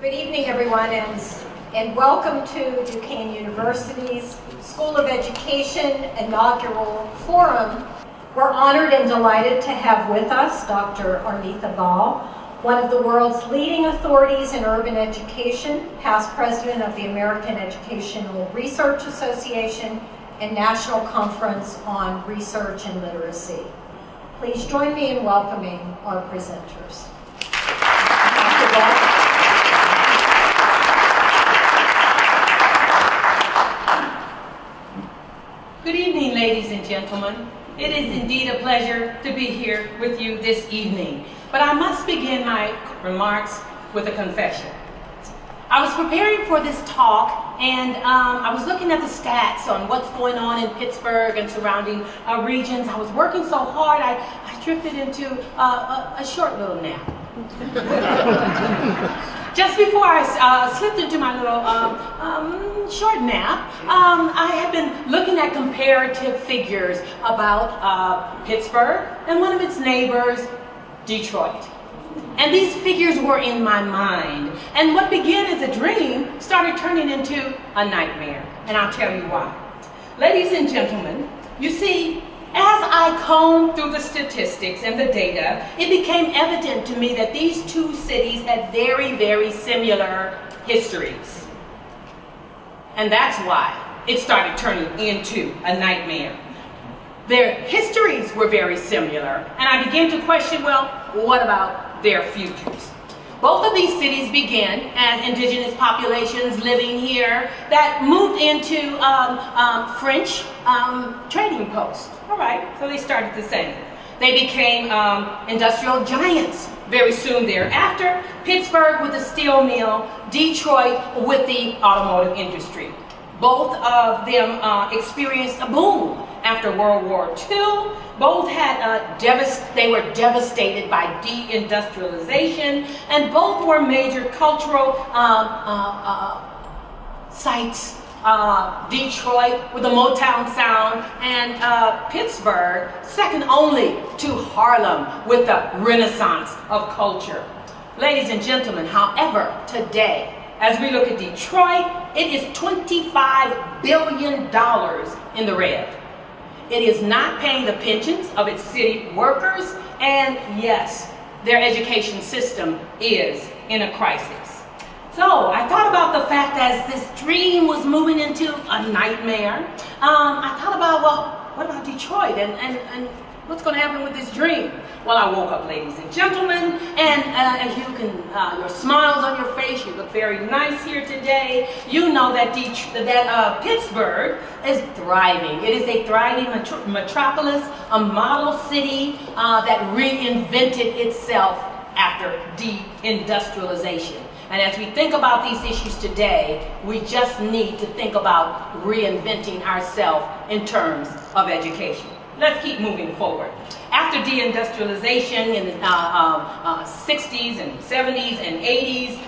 Good evening, everyone, and welcome to Duquesne University's School of Education inaugural forum. We're honored and delighted to have with us Dr. Arnetha, one of the world's leading authorities in urban education, past president of the American Educational Research Association and National Conference on Research and Literacy. Please join me in welcoming our presenters. Good evening, ladies and gentlemen. It is indeed a pleasure to be here with you this evening. But I must begin my remarks with a confession. I was preparing for this talk and I was looking at the stats on what's going on in Pittsburgh and surrounding regions. I was working so hard, I drifted into a short little nap. Just before I slipped into my little short nap, I had been looking at comparative figures about Pittsburgh and one of its neighbors, Detroit. And these figures were in my mind. And what began as a dream started turning into a nightmare. And I'll tell you why. Ladies and gentlemen, you see, as I combed through the statistics and the data, it became evident to me that these two cities had very, very similar histories. And that's why it started turning into a nightmare. Their histories were very similar, and I began to question, well, what about their futures? Both of these cities began as indigenous populations living here that moved into French trading posts. All right, so they started the same. They became industrial giants very soon thereafter. Pittsburgh with the steel mill, Detroit with the automotive industry. Both of them experienced a boom after World War II. Both had they were devastated by deindustrialization, and both were major cultural sites. Detroit with the Motown sound, and Pittsburgh, second only to Harlem with the Renaissance of culture. Ladies and gentlemen, however, today, as we look at Detroit, it is $25 billion in the red. It is not paying the pensions of its city workers, and yes, their education system is in a crisis. So I thought about the fact that as this dream was moving into a nightmare, I thought about, well, what about Detroit and what's going to happen with this dream? Well, I woke up, ladies and gentlemen, and as you can, your smiles on your face, you look very nice here today. You know that Pittsburgh is thriving. It is a thriving metropolis, a model city that reinvented itself after deindustrialization. And as we think about these issues today, we just need to think about reinventing ourselves in terms of education. Let's keep moving forward. After deindustrialization in the 60s and 70s and 80s,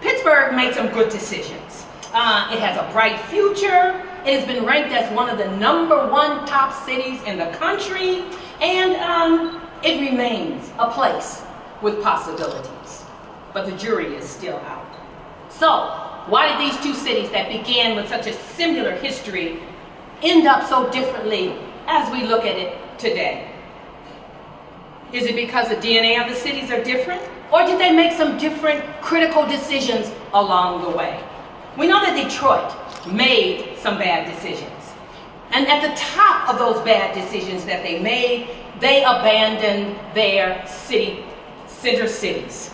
Pittsburgh made some good decisions. It has a bright future. It has been ranked as one of the #1 top cities in the country, and it remains a place with possibilities. But the jury is still out. So, why did these two cities that began with such a similar history end up so differently as we look at it today? Is it because the DNA of the cities are different? Or did they make some different critical decisions along the way? We know that Detroit made some bad decisions. And at the top of those bad decisions that they made, they abandoned their center cities.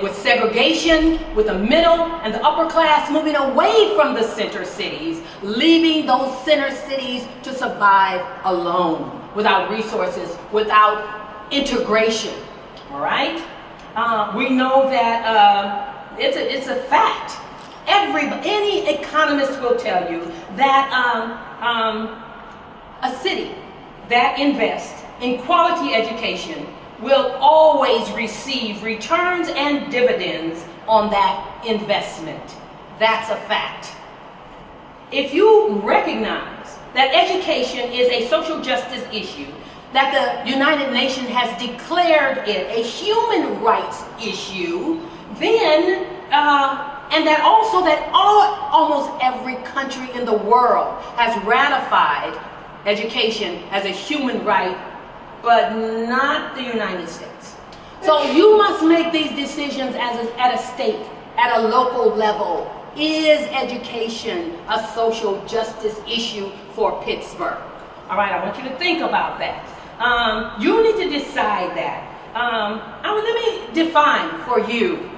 With segregation, with the middle and the upper class moving away from the center cities, leaving those center cities to survive alone, without resources, without integration. All right? We know that it's a fact. Any economist will tell you that a city that invests in quality education will always receive returns and dividends on that investment. That's a fact. If you recognize that education is a social justice issue, that the United Nations has declared it a human rights issue, then, and that also that almost every country in the world has ratified education as a human right, but not the United States. So you must make these decisions at a state, at a local level. Is education a social justice issue for Pittsburgh? All right, I want you to think about that. You need to decide that. Let me define for you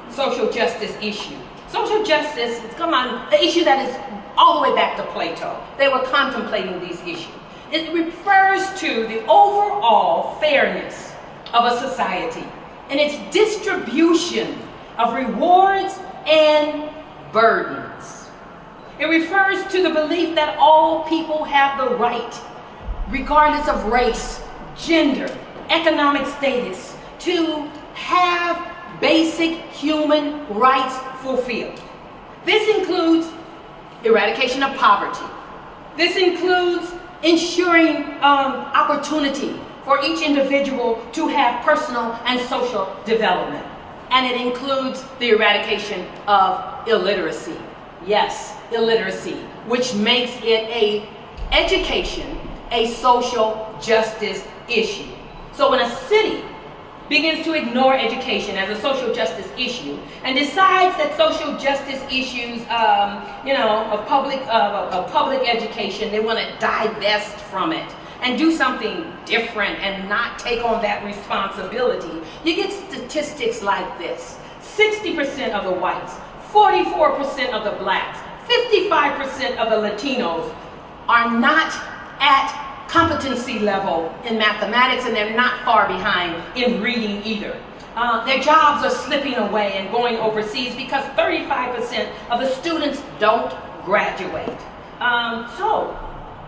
social justice issue. Social justice, come on, an issue that is all the way back to Plato. They were contemplating these issues. It refers to the overall fairness of a society and its distribution of rewards and burdens. It refers to the belief that all people have the right, regardless of race, gender, economic status, to have basic human rights fulfilled. This includes eradication of poverty. This includes ensuring opportunity for each individual to have personal and social development. And it includes the eradication of illiteracy. Yes, illiteracy, which makes it education a social justice issue. So when a city begins to ignore education as a social justice issue and decides that social justice issues, of public education, they want to divest from it and do something different and not take on that responsibility, you get statistics like this. 60% of the whites, 44% of the blacks, 55% of the Latinos are not at competency level in mathematics, and they're not far behind in reading either. Their jobs are slipping away and going overseas because 35% of the students don't graduate. So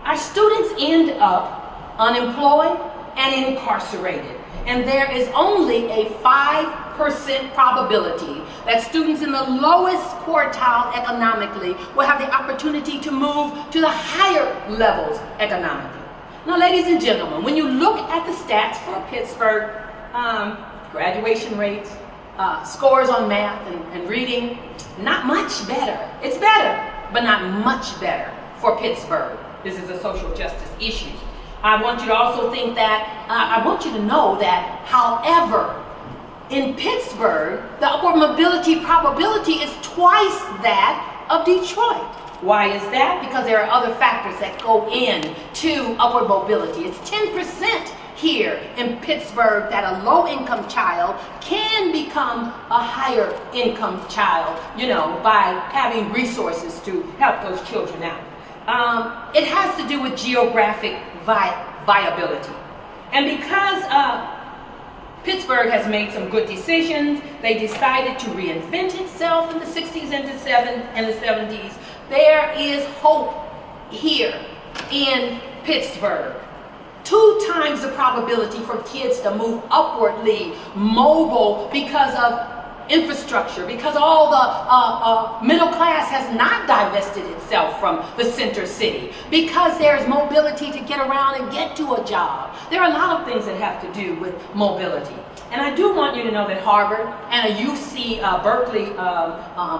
our students end up unemployed and incarcerated. And there is only a 5% probability that students in the lowest quartile economically will have the opportunity to move to the higher levels economically. Now, ladies and gentlemen, when you look at the stats for Pittsburgh, graduation rates, scores on math and reading, not much better. It's better, but not much better for Pittsburgh. This is a social justice issue. I want you to also think that, I want you to know that, however, in Pittsburgh, the upward mobility probability is twice that of Detroit. Why is that? Because there are other factors that go into upward mobility. It's 10% here in Pittsburgh that a low-income child can become a higher income child, by having resources to help those children out. It has to do with geographic viability. And because Pittsburgh has made some good decisions, they decided to reinvent itself in the 60s and the 70s. There is hope here in Pittsburgh. 2 times the probability for kids to move upwardly mobile because of infrastructure, because all the middle class has not divested itself from the center city, because there's mobility to get around and get to a job. There are a lot of things that have to do with mobility. And I do want you to know that Harvard and a UC Berkeley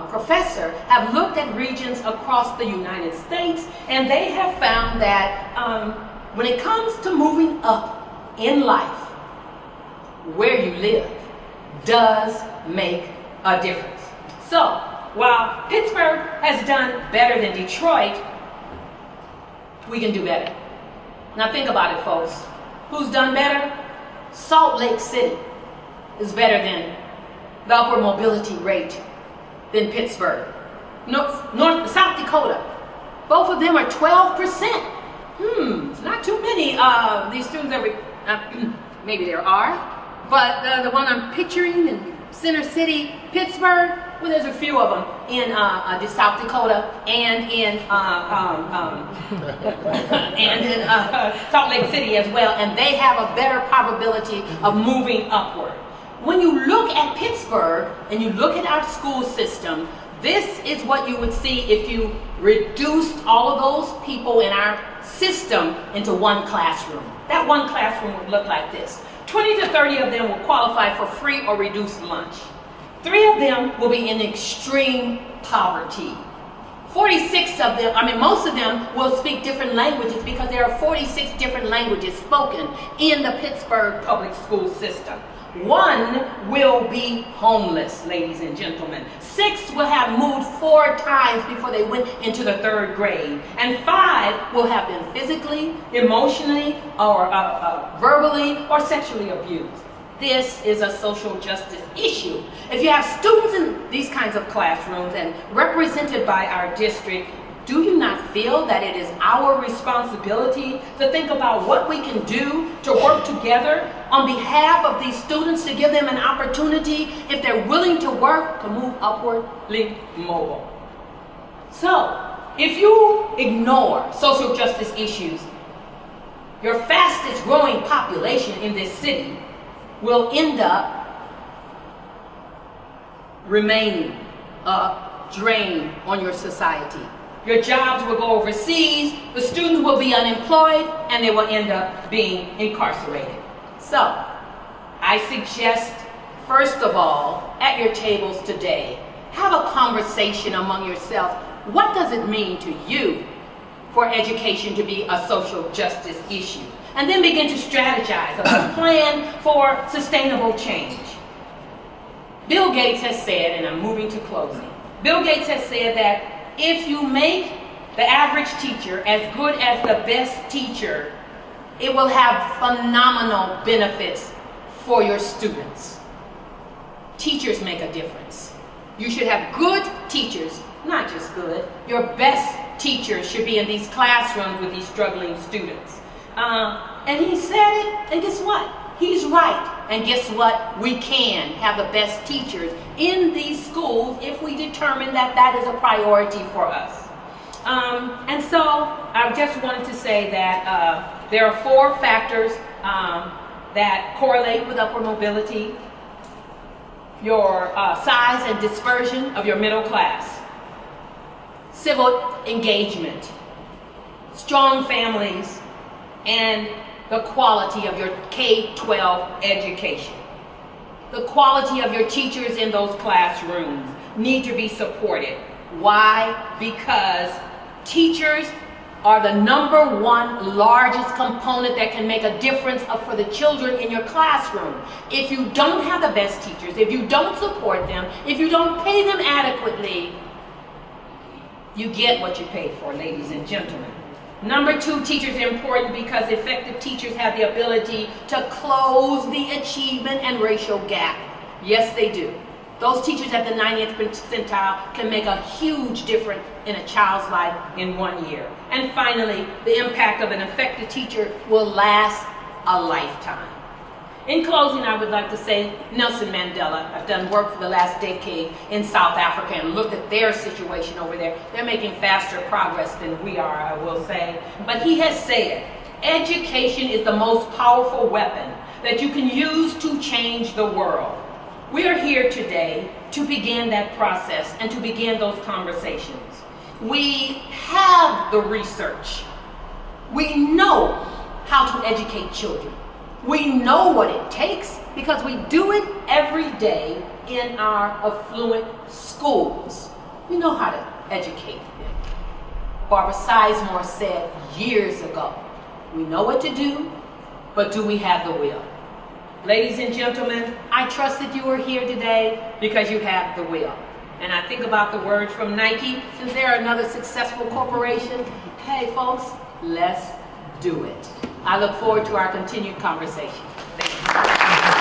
professor have looked at regions across the United States, and they have found that when it comes to moving up in life, where you live does make a difference. So, while Pittsburgh has done better than Detroit, we can do better. Now think about it, folks. Who's done better? Salt Lake City is better than the upward mobility rate than Pittsburgh. South Dakota, both of them are 12%. It's not too many these students maybe there are, but the one I'm picturing in Center City, Pittsburgh, well, there's a few of them in South Dakota and in Salt Lake City as well, and they have a better probability of moving upward. When you look at Pittsburgh and you look at our school system, This is what you would see if you reduced all of those people in our system into one classroom. That one classroom would look like this. 20 to 30 of them will qualify for free or reduced lunch. 3 of them will be in extreme poverty. 46 of them, most of them will speak different languages because there are 46 different languages spoken in the Pittsburgh public school system. 1 will be homeless, ladies and gentlemen. 6 will have moved 4 times before they went into the 3rd grade. And 5 will have been physically, emotionally, or verbally, or sexually abused. This is a social justice issue. If you have students in these kinds of classrooms and represented by our district, do you not feel that it is our responsibility to think about what we can do to work together on behalf of these students to give them an opportunity, if they're willing to work, to move upwardly mobile? So, if you ignore social justice issues, your fastest growing population in this city will end up remaining a drain on your society. Your jobs will go overseas, the students will be unemployed, and they will end up being incarcerated. So, I suggest, first of all, at your tables today, have a conversation among yourselves. What does it mean to you for education to be a social justice issue? And then begin to strategize a plan for sustainable change. Bill Gates has said, and I'm moving to closing, Bill Gates has said that if you make the average teacher as good as the best teacher, it will have phenomenal benefits for your students. Teachers make a difference. You should have good teachers, not just good. Your best teachers should be in these classrooms with these struggling students. And he said it, and guess what? He's right. And guess what? We can have the best teachers in these schools if we determine that that is a priority for us. And so I just wanted to say that there are 4 factors that correlate with upward mobility. Your size and dispersion of your middle class, civil engagement, strong families, and the quality of your K-12 education. The quality of your teachers in those classrooms need to be supported. Why? Because teachers are the #1 largest component that can make a difference for the children in your classroom. If you don't have the best teachers, if you don't support them, if you don't pay them adequately, you get what you pay for, ladies and gentlemen. #2, teachers are important because effective teachers have the ability to close the achievement and racial gap. Yes, they do. Those teachers at the 90th percentile can make a huge difference in a child's life in 1 year. And finally, the impact of an effective teacher will last a lifetime. In closing, I would like to say Nelson Mandela. I've done work for the last decade in South Africa and looked at their situation over there. They're making faster progress than we are, I will say. But he has said, education is the most powerful weapon that you can use to change the world. We are here today to begin that process and to begin those conversations. We have the research. We know how to educate children. We know what it takes because we do it every day in our affluent schools. We know how to educate them. Barbara Sizemore said years ago, we know what to do, but do we have the will? Ladies and gentlemen, I trust that you are here today because you have the will. And I think about the words from Nike, since they're another successful corporation. Hey folks, let's do it. I look forward to our continued conversation. Thank you.